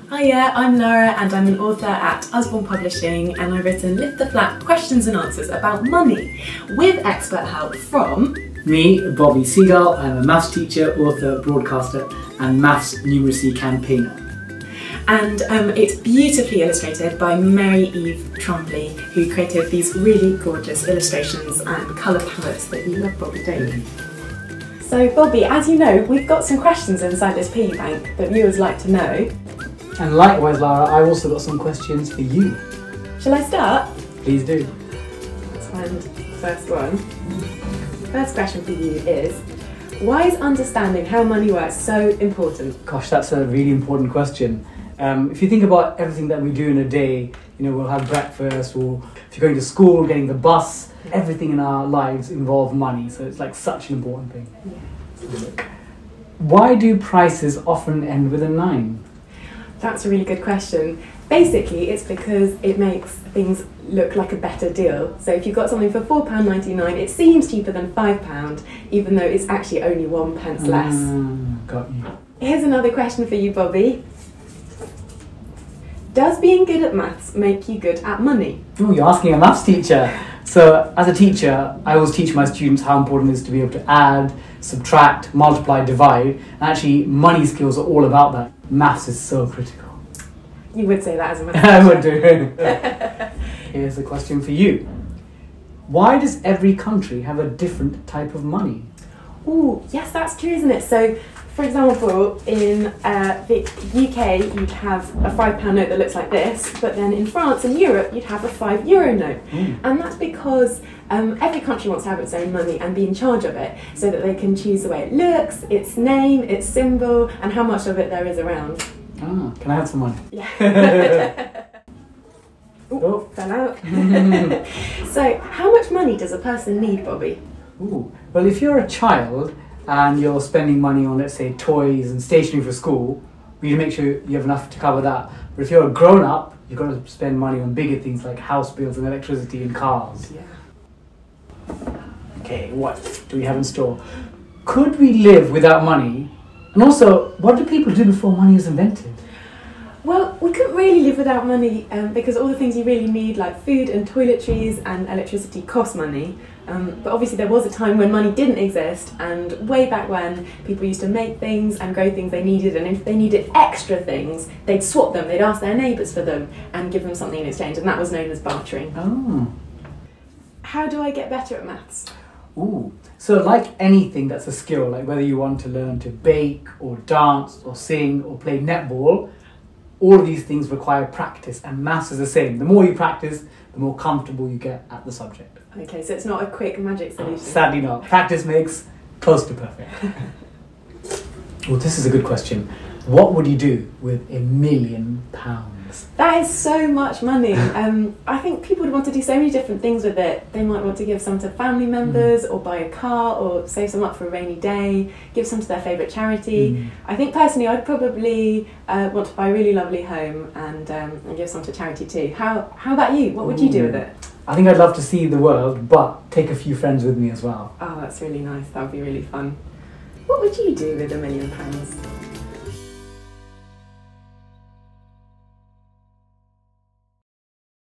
Hiya, I'm Lara and I'm an author at Usborne Publishing, and I've written Lift the Flap Questions and Answers about money with expert help from me, Bobby Seagull. I'm a maths teacher, author, broadcaster and maths numeracy campaigner. And it's beautifully illustrated by Mary Eve Trombley, who created these really gorgeous illustrations and colour palettes that you love, Bobby, don't you? So Bobby, as you know, we've got some questions inside this piggy bank that viewers like to know. And likewise, Lara, I've also got some questions for you. Shall I start? Please do. Let's find the first one. First question for you is, why is understanding how money works so important? Gosh, that's a really important question. If you think about everything that we do in a day, we'll have breakfast, or if you're going to school, getting the bus, everything in our lives involve money, so it's like such an important thing. Yeah. Why do prices often end with a 9? That's a really good question. Basically, it's because it makes things look like a better deal. So if you've got something for £4.99, it seems cheaper than £5, even though it's actually only 1 pence less. Got you. Here's another question for you, Bobby. Does being good at maths make you good at money? Oh, you're asking a maths teacher. So as a teacher, I always teach my students how important it is to be able to add, subtract, multiply, divide. And actually, money skills are all about that. Maths is so critical. You would say that as a maths teacher. I would do. Here's a question for you. Why does every country have a different type of money? Oh, yes, that's true, isn't it? So, for example, in the UK, you'd have a £5 note that looks like this, but then in France and Europe, you'd have a €5 note. And that's because every country wants to have its own money and be in charge of it, so that they can choose the way it looks, its name, its symbol, and how much of it there is around. Ah, can I have some money? Yeah. Ooh, fell out. So, how much money does a person need, Bobby? Ooh. Well, if you're a child and you're spending money on, let's say, toys and stationery for school, you need to make sure you have enough to cover that. But if you're a grown-up, you've got to spend money on bigger things like house bills and electricity and cars. Yeah. Okay, what do we have in store? Could we live without money? And also, what did people do before money was invented? Well, we couldn't really live without money because all the things you really need, like food and toiletries and electricity, cost money. But obviously there was a time when money didn't exist, and way back when, people used to make things and grow things they needed, and if they needed extra things, they'd swap them, they'd ask their neighbours for them and give them something in exchange, and that was known as bartering. Oh. How do I get better at maths? Ooh. So like anything that's a skill, like whether you want to learn to bake or dance or sing or play netball, all of these things require practice, and maths is the same. The more you practice, the more comfortable you get at the subject. Okay, so it's not a quick magic solution. Sadly not. Practice makes close to perfect. Well, this is a good question. What would you do with £1 million? That is so much money. I think people would want to do so many different things with it. They might want to give some to family members, or buy a car, or save some up for a rainy day, give some to their favourite charity. I think personally I'd probably want to buy a really lovely home and give some to charity too. How about you? What would you do with it? I think I'd love to see the world, but take a few friends with me as well. Oh, that's really nice. That would be really fun. What would you do with £1 million?